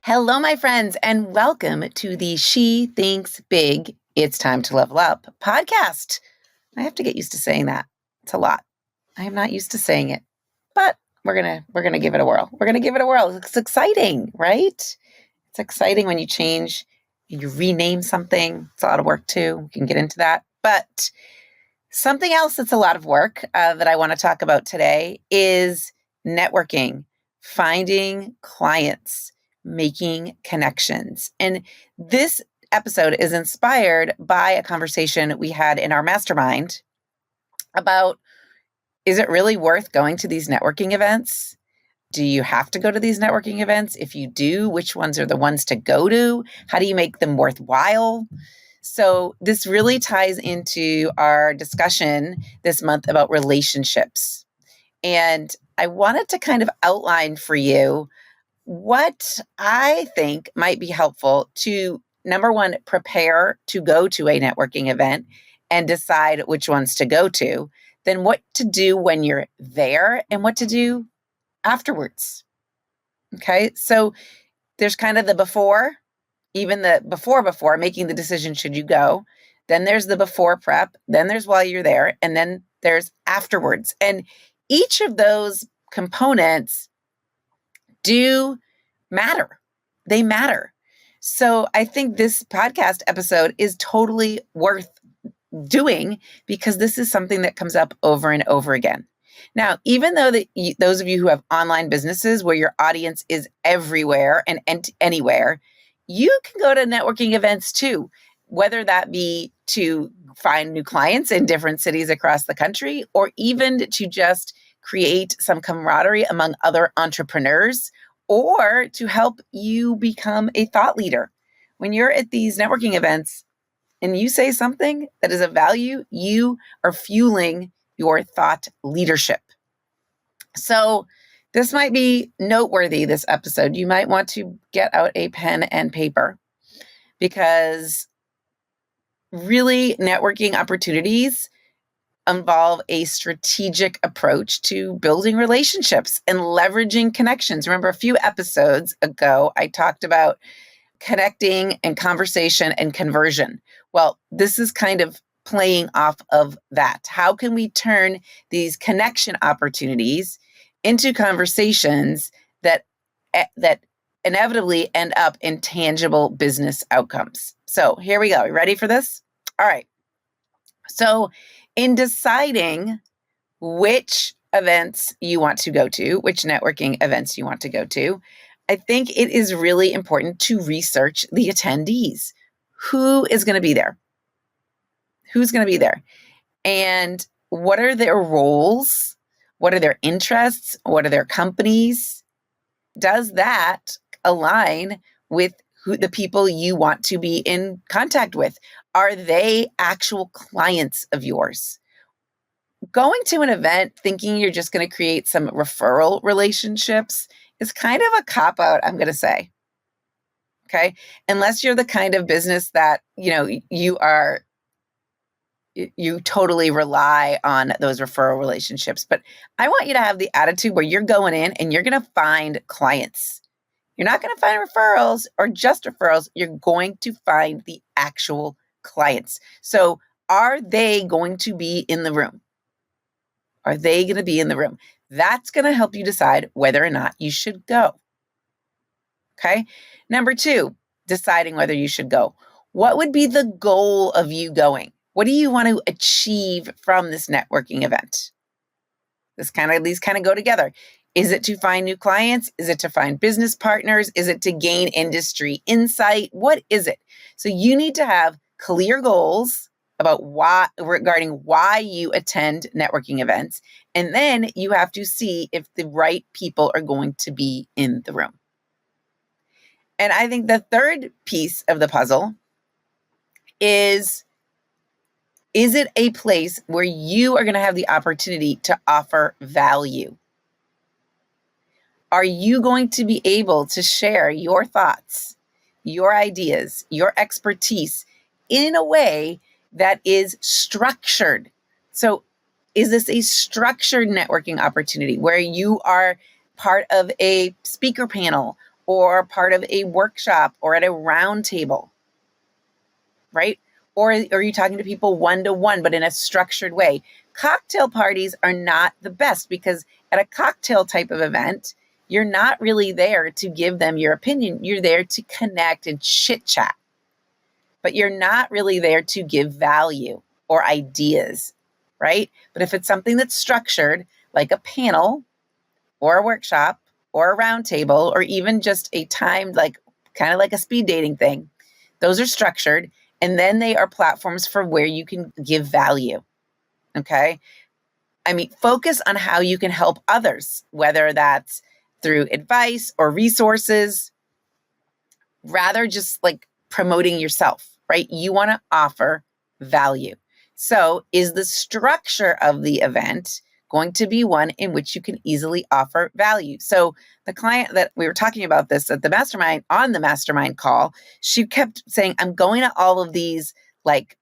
Hello, my friends, and welcome to the She Thinks Big, It's Time to Level Up podcast. I have to get used to saying that. It's a lot. I am not used to saying it, but we're gonna give it a whirl. We're gonna give it a whirl. It's exciting, right? It's exciting when you change, you rename something. It's a lot of work too. We can get into that. But something else that's a lot of work that I want to talk about today is networking, finding clients, making connections. And this episode is inspired by a conversation we had in our mastermind about, is it really worth going to these networking events? Do you have to go to these networking events? If you do, which ones are the ones to go to? How do you make them worthwhile? So this really ties into our discussion this month about relationships. And I wanted to kind of outline for you what I think might be helpful to, number one, prepare to go to a networking event and decide which ones to go to, then what to do when you're there and what to do afterwards. Okay, so there's kind of the before, even the before making the decision, should you go? Then there's the before prep, then there's while you're there, and then there's afterwards. And each of those components do matter. They matter. So I think this podcast episode is totally worth doing because this is something that comes up over and over again. Now, even though those of you who have online businesses where your audience is everywhere and anywhere, you can go to networking events too, whether that be to find new clients in different cities across the country, or even to just create some camaraderie among other entrepreneurs, or to help you become a thought leader. When you're at these networking events and you say something that is of value, you are fueling your thought leadership. So this might be noteworthy, this episode. You might want to get out a pen and paper because really networking opportunities involve a strategic approach to building relationships and leveraging connections. Remember, a few episodes ago, I talked about connecting and conversation and conversion. Well, this is kind of playing off of that. How can we turn these connection opportunities into conversations that inevitably end up in tangible business outcomes? So here we go. You ready for this? All right. So in deciding which events you want to go to, which networking events you want to go to, I think it is really important to research the attendees. Who is going to be there? Who's going to be there? And what are their roles? What are their interests? What are their companies? Does that align with who the people you want to be in contact with? Are they actual clients of yours? Going to an event thinking you're just going to create some referral relationships is kind of a cop-out, I'm going to say. Okay? Unless you're the kind of business that, you totally rely on those referral relationships. But I want you to have the attitude where you're going in and you're going to find clients. You're not going to find referrals or just referrals. You're going to find the actual clients. So are they going to be in the room? Are they going to be in the room? That's going to help you decide whether or not you should go. Okay. Number two, deciding whether you should go. What would be the goal of you going? What do you want to achieve from this networking event? These kind of go together. Is it to find new clients? Is it to find business partners? Is it to gain industry insight? What is it? So you need to have clear goals about why you attend networking events. And then you have to see if the right people are going to be in the room. And I think the third piece of the puzzle is it a place where you are going to have the opportunity to offer value? Are you going to be able to share your thoughts, your ideas, your expertise in a way that is structured? So is this a structured networking opportunity where you are part of a speaker panel or part of a workshop or at a round table, right? Or are you talking to people one-to-one, but in a structured way? Cocktail parties are not the best because at a cocktail type of event, you're not really there to give them your opinion. You're there to connect and chit chat, but you're not really there to give value or ideas, right? But if it's something that's structured, like a panel or a workshop or a round table, or even just a timed, like kind of like a speed dating thing, those are structured. And then they are platforms for where you can give value. Okay. I mean, focus on how you can help others, whether that's through advice or resources, rather just like promoting yourself, right? You want to offer value. So, is the structure of the event going to be one in which you can easily offer value? So, the client that we were talking about this at the mastermind, on the mastermind call, she kept saying, I'm going to all of these like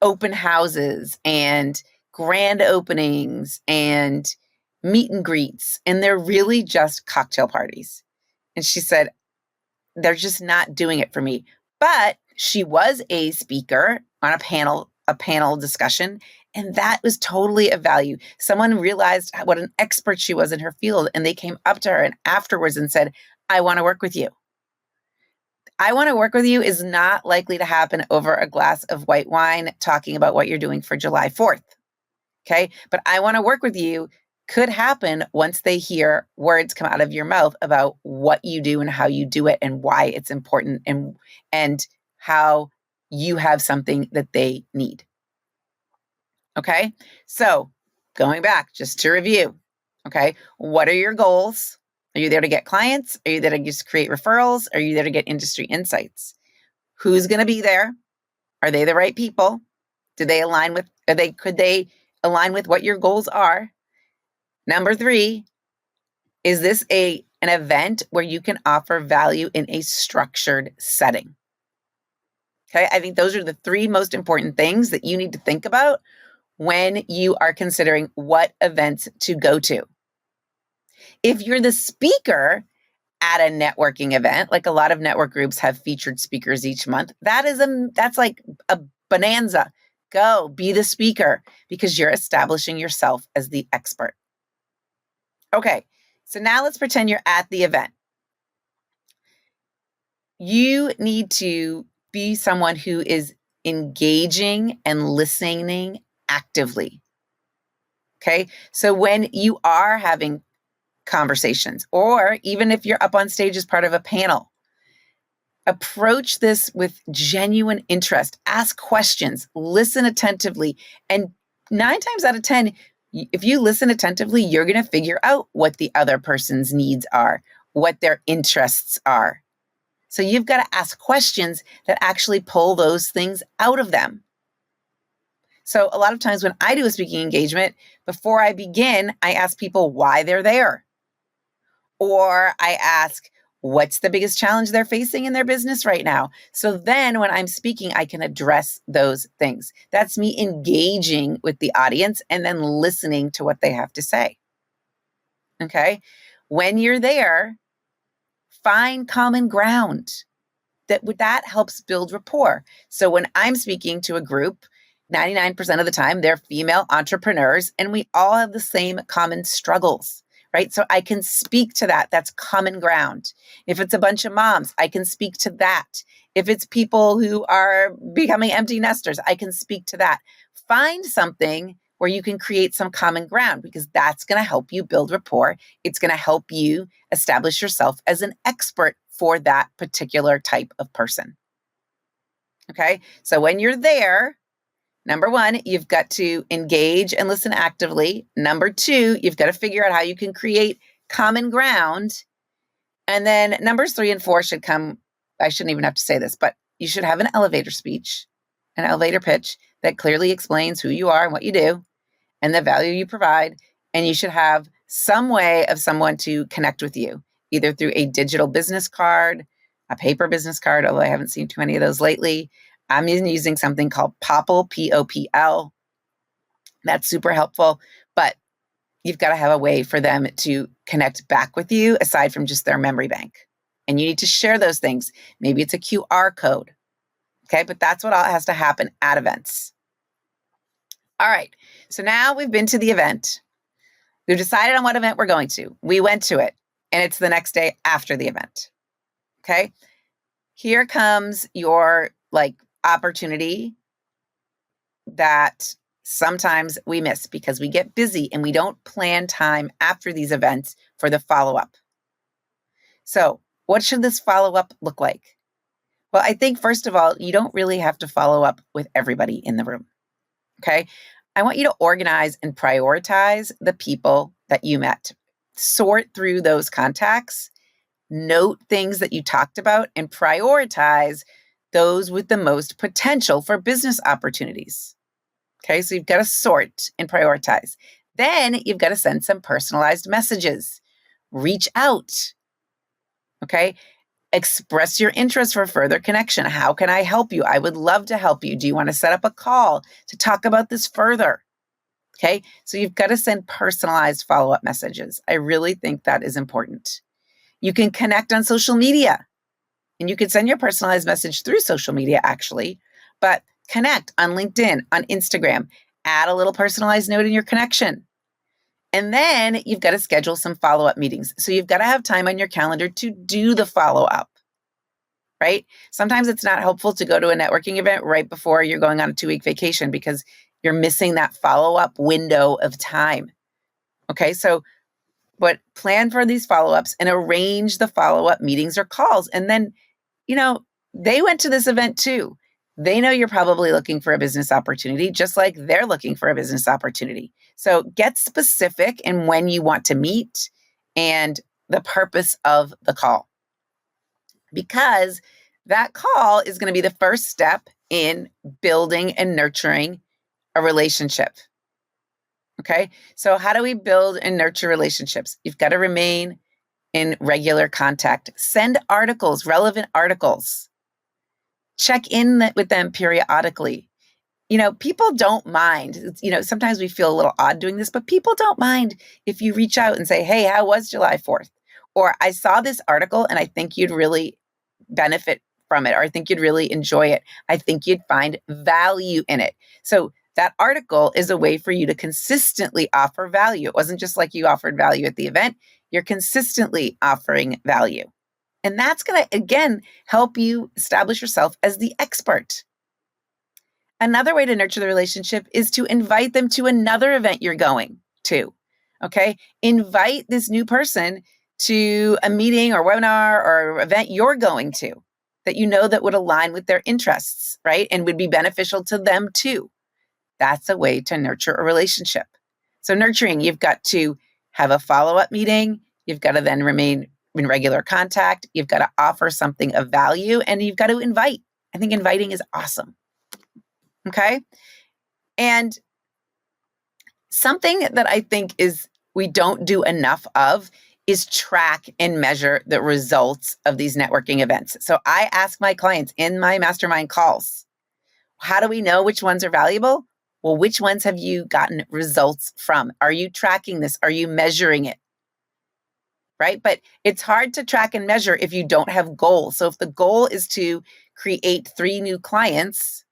open houses and grand openings and meet and greets, and they're really just cocktail parties. And she said, they're just not doing it for me. But she was a speaker on a panel discussion, and that was totally of value. Someone realized what an expert she was in her field, and they came up to her and afterwards and said, I want to work with you. I want to work with you is not likely to happen over a glass of white wine talking about what you're doing for July 4th. Okay. But I want to work with you could happen once they hear words come out of your mouth about what you do and how you do it and why it's important and how you have something that they need. Okay. So going back just to review. Okay. What are your goals? Are you there to get clients? Are you there to just create referrals? Are you there to get industry insights? Who's going to be there? Are they the right people? Could they align with what your goals are? Number 3, is this an event where you can offer value in a structured setting? Okay, I think those are the 3 most important things that you need to think about when you are considering what events to go to. If you're the speaker at a networking event, like a lot of network groups have featured speakers each month, that's like a bonanza. Go be the speaker because you're establishing yourself as the expert. Okay, so now let's pretend you're at the event. You need to be someone who is engaging and listening actively. Okay, so when you are having conversations, or even if you're up on stage as part of a panel, approach this with genuine interest, ask questions, listen attentively, and 9 times out of 10, if you listen attentively, you're going to figure out what the other person's needs are, what their interests are. So you've got to ask questions that actually pull those things out of them. So a lot of times when I do a speaking engagement, before I begin, I ask people why they're there. Or I ask, what's the biggest challenge they're facing in their business right now? So then when I'm speaking, I can address those things. That's me engaging with the audience and then listening to what they have to say. Okay. When you're there, find common ground. That helps build rapport. So when I'm speaking to a group, 99% of the time, they're female entrepreneurs, and we all have the same common struggles, right? So I can speak to that. That's common ground. If it's a bunch of moms, I can speak to that. If it's people who are becoming empty nesters, I can speak to that. Find something where you can create some common ground because that's going to help you build rapport. It's going to help you establish yourself as an expert for that particular type of person. Okay. So when you're there, number 1, you've got to engage and listen actively. Number 2, you've got to figure out how you can create common ground. And then numbers 3 and 4 should come. I shouldn't even have to say this, but you should have an elevator speech, an elevator pitch that clearly explains who you are and what you do and the value you provide. And you should have some way of someone to connect with you, either through a digital business card, a paper business card, although I haven't seen too many of those lately. I'm using something called Popl, Popl. That's super helpful, but you've got to have a way for them to connect back with you aside from just their memory bank. and you need to share those things. Maybe it's a QR code. Okay, but that's what all has to happen at events. All right, so now we've been to the event. We've decided on what event we're going to. We went to it, and it's the next day after the event. Okay, here comes your opportunity that sometimes we miss because we get busy and we don't plan time after these events for the follow-up. So what should this follow-up look like? Well, I think first of all, you don't really have to follow up with everybody in the room. Okay. I want you to organize and prioritize the people that you met. Sort through those contacts, note things that you talked about, and prioritize those with the most potential for business opportunities. Okay, so you've got to sort and prioritize. Then you've got to send some personalized messages. Reach out. Okay, express your interest for further connection. How can I help you? I would love to help you. Do you want to set up a call to talk about this further? Okay, so you've got to send personalized follow-up messages. I really think that is important. You can connect on social media, and you can send your personalized message through social media actually, but connect on LinkedIn, on Instagram, add a little personalized note in your connection. And then you've got to schedule some follow-up meetings. So you've got to have time on your calendar to do the follow-up, right? Sometimes it's not helpful to go to a networking event right before you're going on a 2-week vacation because you're missing that follow-up window of time. Okay, but plan for these follow-ups and arrange the follow-up meetings or calls. And then, they went to this event too. They know you're probably looking for a business opportunity, just like they're looking for a business opportunity. So get specific in when you want to meet and the purpose of the call. Because that call is going to be the first step in building and nurturing a relationship. Okay, so how do we build and nurture relationships? You've got to remain in regular contact. Send articles, relevant articles. Check in with them periodically. People don't mind. Sometimes we feel a little odd doing this, but people don't mind if you reach out and say, hey, how was July 4th? Or I saw this article and I think you'd really benefit from it, or I think you'd really enjoy it. I think you'd find value in it. So that article is a way for you to consistently offer value. It wasn't just like you offered value at the event. You're consistently offering value. And that's going to, again, help you establish yourself as the expert. Another way to nurture the relationship is to invite them to another event you're going to. Okay? Invite this new person to a meeting or webinar or event you're going to that you know that would align with their interests, right? And would be beneficial to them too. That's a way to nurture a relationship. So nurturing, you've got to have a follow-up meeting. You've got to then remain in regular contact. You've got to offer something of value, and you've got to invite. I think inviting is awesome. Okay? And something that I think we don't do enough of is track and measure the results of these networking events. So I ask my clients in my mastermind calls, how do we know which ones are valuable? Well, which ones have you gotten results from? Are you tracking this? Are you measuring it? Right? But it's hard to track and measure if you don't have goals. So if the goal is to create 3 new clients,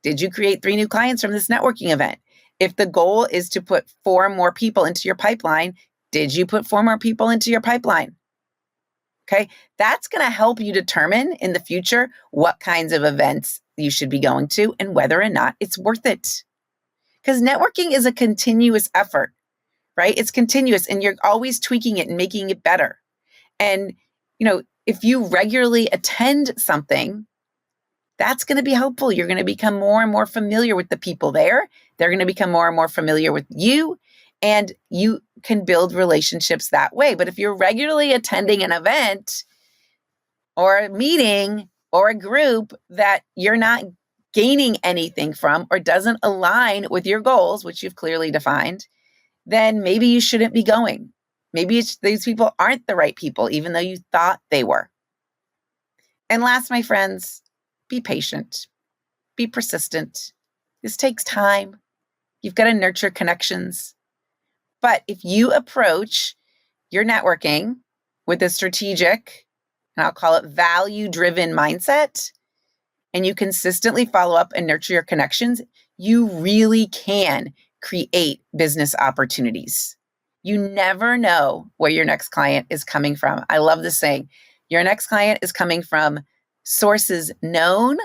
did you create 3 new clients from this networking event? If the goal is to put 4 more people into your pipeline, did you put 4 more people into your pipeline? Okay, that's going to help you determine in the future what kinds of events you should be going to and whether or not it's worth it. Because networking is a continuous effort, right? It's continuous and you're always tweaking it and making it better. And, if you regularly attend something, that's going to be helpful. You're going to become more and more familiar with the people there. They're going to become more and more familiar with you, and you can build relationships that way. But if you're regularly attending an event or a meeting or a group that you're not gaining anything from or doesn't align with your goals, which you've clearly defined, then maybe you shouldn't be going. Maybe these people aren't the right people, even though you thought they were. And last, my friends, be patient, be persistent. This takes time. You've got to nurture connections. But if you approach your networking with a strategic and I'll call it value-driven mindset, and you consistently follow up and nurture your connections, you really can create business opportunities. You never know where your next client is coming from. I love this saying. Your next client is coming from sources known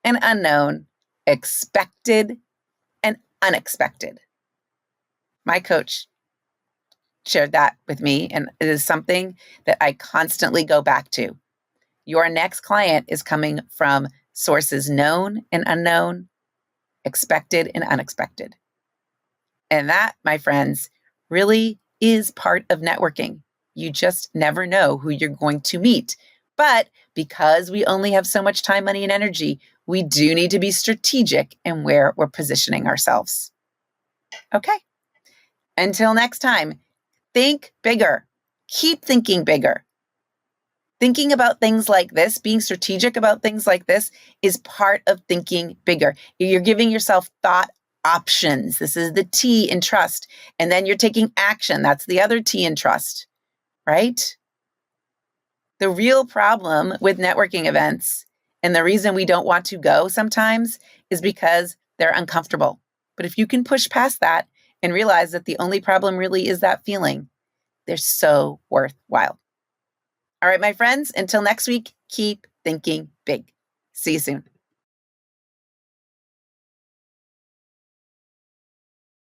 and unknown, expected and unexpected. My coach shared that with me, and it is something that I constantly go back to. Your next client is coming from sources known and unknown, expected and unexpected. And that, my friends, really is part of networking. You just never know who you're going to meet. But because we only have so much time, money, and energy, we do need to be strategic in where we're positioning ourselves. Okay. Until next time, think bigger. Keep thinking bigger. Thinking about things like this, being strategic about things like this is part of thinking bigger. You're giving yourself thought options. This is the T in trust. And then you're taking action. That's the other T in trust, right? The real problem with networking events and the reason we don't want to go sometimes is because they're uncomfortable. But if you can push past that and realize that the only problem really is that feeling, they're so worthwhile. All right, my friends, until next week, keep thinking big. See you soon.